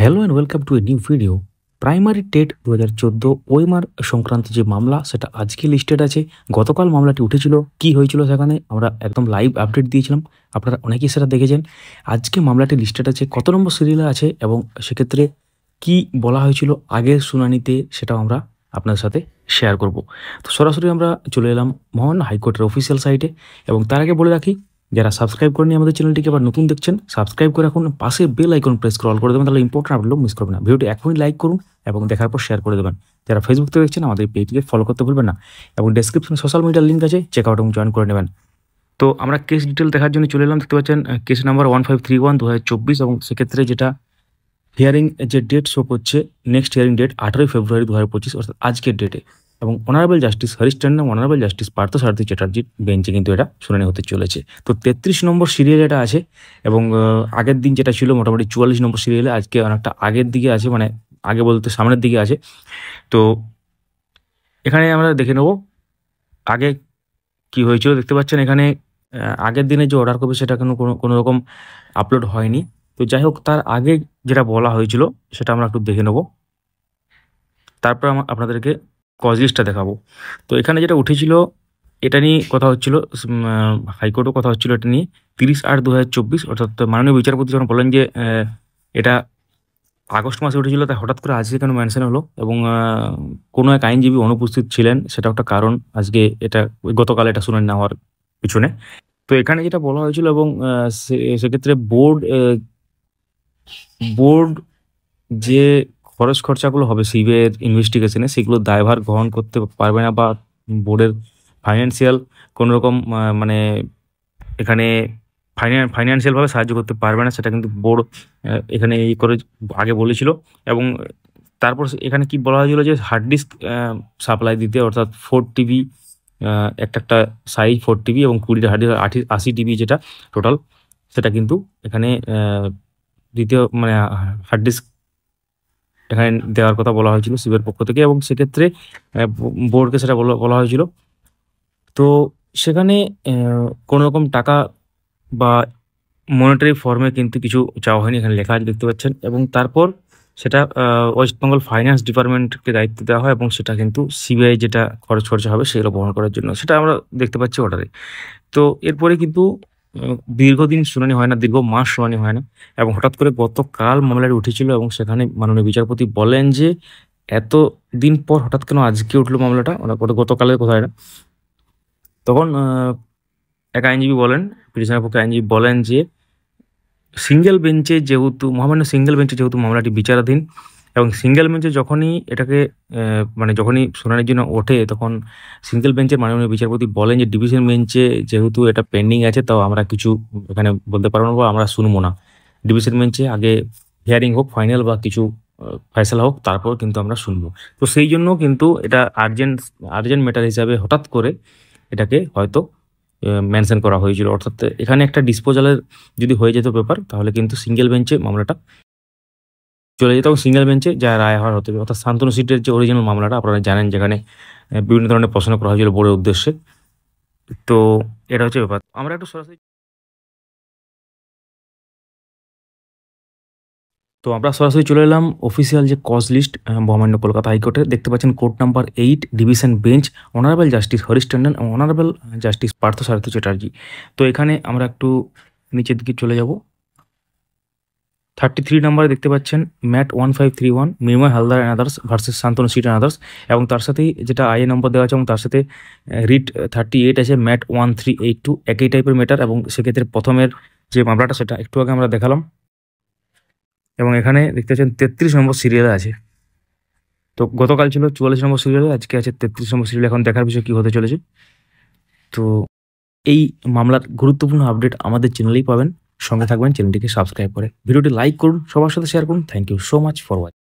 Hello and welcome to a new video. Primary TET 2014 OMR সংক্রান্ত যে মামলা সেটা আজকে লিস্টেড আছে। গতকাল মামলাটি উঠেছিল, কি হয়েছিল সেখানে আমরা একদম লাইভ আপডেট দিয়েছিলাম, আপনারা অনেকেই সেটা দেখেছেন। আজকে মামলাটি লিস্টেড আছে, কত নম্বর সিরিয়ালে আছে এবং সেক্ষেত্রে কি বলা হয়েছিল আগের শুনানিতে সেটাও আমরা আপনাদের সাথে শেয়ার করব। তো সরাসরি আমরা চলে এলাম মহামান্য হাইকোর্টের অফিসিয়াল সাইটে। এবং তার আগে বলে রাখি, যারা সাবস্ক্রাইব করেনি আমাদের চ্যানেলটিকে আবার নতুন দেখছেন, সাবস্ক্রাইব করে রাখুন, পাশে বেল আইকন প্রেস করে অল করে দেবেন, তাহলে ইম্পর্টেন্ট আপডেট মিস করবেন না। ভিডিওটি এখনই লাইক করুন এবং দেখার পর শেয়ার করে দেবেন। যারা ফেসবুক থেকে দেখছেন আমাদের পেজটিকে ফলো করতে ভুলবেন না এবং ডেসক্রিপশনে সোশ্যাল মিডিয়ার লিঙ্ক আছে, চেক আউট এবং জয়েন করে নেবেন। তো আমরা কেস ডিটেল দেখার জন্য চলে এলাম। দেখতে পাচ্ছেন কেস নাম্বার 1531/2024 এবং সেক্ষেত্রে যেটা হিয়ারিং যে ডেট শো করছে, নেক্সট হিয়ারিং ডেট 18 ফেব্রুয়ারি 2025, অর্থাৎ আজকের ডেটে। এবং honourable justice Harish Tandon, honourable justice Parthasarathi চ্যাটার্জির বেঞ্চে কিন্তু এটা শুনানি হতে চলেছে। তো 33 নম্বর সিরিয়াল এটা আছে এবং আগের দিন যেটা ছিল মোটামুটি 44 নম্বর সিরিয়ালে, আজকে অনেকটা আগের দিকে আছে, মানে আগে বলতে সামনের দিকে আছে। তো এখানে আমরা দেখে নেব আগে কি হয়েছিল। দেখতে পাচ্ছেন এখানে আগের দিনে যে অর্ডার কপি সেটা কোনো রকম আপলোড হয়নি। তো যাই হোক, তার আগে যেটা বলা হয়েছিল সেটা আমরা একটু দেখে নেব, তারপর আপনাদেরকে কজ লিস্টটা দেখাবো। তো এখানে যেটা উঠেছিল এটা নিয়ে কথা হচ্ছিল, হাইকোর্টও কথা হচ্ছিল এটা নিয়ে। 30/8/2024, অর্থাৎ মাননীয় বিচারপতি যখন বলেন যে এটা আগস্ট মাসে উঠেছিল, তাই হঠাৎ করে আজকে কেন মেনশন হলো এবং কোনো এক আইনজীবী অনুপস্থিত ছিলেন, সেটা একটা কারণ আজকে এটা গতকাল এটা শুনানি না হওয়ার পিছনে। তো এখানে যেটা বলা হয়েছিল এবং সেক্ষেত্রে বোর্ড যে খরচ খরচাগুলো হবে সিবিআইয়ের ইনভেস্টিগেশনে, সেগুলো দায়ভার গ্রহণ করতে পারবে না বা বোর্ডের ফাইন্যান্সিয়াল কোনো রকম মানে এখানে ফাইন্যান্সিয়ালভাবে সাহায্য করতে পারবে না, সেটা কিন্তু বোর্ড এখানে এই করে আগে বলেছিল। এবং তারপর এখানে কি বলা হয়েছিল যে হার্ড ডিস্ক সাপ্লাই দিতে, অর্থাৎ 4 টিবি একটা সাইজ 4 টিবি এবং 20টা হার্ড ডিস্ক 80 টিবি যেটা টোটাল, সেটা কিন্তু এখানে দ্বিতীয় মানে হার্ড ডিস্ক এখানে দেওয়ার কথা বলা হয়েছিল সিবিআইয়ের পক্ষ থেকে এবং সেক্ষেত্রে বোর্ডকে সেটা বলা হয়েছিল। তো সেখানে কোনো রকম টাকা বা মনিটারি ফর্মে কিন্তু কিছু চাওয়া হয়নি, এখানে লেখা আছে দেখতে পাচ্ছেন। এবং তারপর সেটা ওয়েস্ট বেঙ্গল ফাইন্যান্স ডিপার্টমেন্টকে দায়িত্ব দেওয়া হয় এবং সেটা কিন্তু সিবিআই যেটা খরচ খরচা হবে সেগুলো বহন করার জন্য, সেটা আমরা দেখতে পাচ্ছি অর্ডারে। তো এরপরে কিন্তু দীর্ঘদিন শুনানি হয় না, দীর্ঘ মাস শুনানি হয় না এবং হঠাৎ করে গতকাল মামলাটি উঠেছিল এবং সেখানে মাননীয় বিচারপতি বলেন যে এত দিন পর হঠাৎ কেন আজকে উঠলো মামলাটা, গতকালের কথা এটা। তখন এক আইনজীবী বলেন, পিটিশনের পক্ষে আইনজীবী বলেন যে সিঙ্গেল বেঞ্চে যেহেতু মামলাটি বিচারাধীন এবং সিঙ্গেল বেঞ্চে যখনই এটাকে মানে যখনই শুনানির জন্য ওঠে, তখন সিঙ্গেল বেঞ্চের মাননীয় বিচারপতি বলেন যে ডিভিশন বেঞ্চে যেহেতু এটা পেন্ডিং আছে, তাও আমরা কিছু এখানে বলতে পারবো না বা আমরা শুনবো না। ডিভিশন বেঞ্চে আগে হিয়ারিং হোক ফাইনাল বা কিছু ফয়সালা হোক, তারপর কিন্তু আমরা শুনবো। তো সেই জন্য কিন্তু এটা আর্জেন্ট ম্যাটার হিসাবে হঠাৎ করে এটাকে হয়তো মেনশন করা হয়েছিল। অর্থাৎ এখানে একটা ডিসপোজালের যদি হয়ে যেত ব্যাপার, তাহলে কিন্তু সিঙ্গেল বেঞ্চে মামলাটা চলে যেত এবং সিঙ্গেল বেঞ্চে যা রায় হওয়ার হতে হবে। অর্থাৎ শান্তনু সিটের যে অরিজিনাল মামলাটা আপনারা জানেন, যেখানে বিভিন্ন ধরনের প্রশ্ন করা হয়েছিল বোর্ডের উদ্দেশ্যে। তো এটা হচ্ছে ব্যাপার। আমরা একটু সরাসরি চলে এলাম অফিসিয়াল যে কজ লিস্ট মহামান্য কলকাতা হাইকোর্টে। দেখতে পাচ্ছেন court number 8 division bench, honourable justice Harish Tandon এবং অনারেবল জাস্টিস পার্থসারথী চ্যাটার্জি। তো এখানে আমরা একটু নিচের দিকে চলে যাব। 33 নম্বরে দেখতে পাচ্ছেন MAT 1531 Mrinmoy Haldar and others versus Shantanu সিট অ্যান্ড আদার্স, এবং তার সাথেই যেটা আইএ নম্বর দেওয়া আছে এবং তার সাথে রিট 38 আছে ম্যাট 1382, একই টাইপের ম্যাটার। এবং সেক্ষেত্রে প্রথমের যে মামলাটা সেটা একটু আগে আমরা দেখালাম এবং এখানে দেখতে পাচ্ছেন 33 নম্বর সিরিয়ালে আছে। তো গতকাল ছিল 44 নম্বর সিরিয়ালে, আজকে আছে 33 নম্বর সিরিয়ালে। এখন দেখার বিষয় কী হতে চলেছে। তো এই মামলার গুরুত্বপূর্ণ আপডেট আমাদের চ্যানেলেই পাবেন, সঙ্গে থাকবেন, চ্যানেলটিকে সাবস্ক্রাইব করে ভিডিওটি লাইক করুন, সবার সাথে শেয়ার করুন। Thank you so much for watching.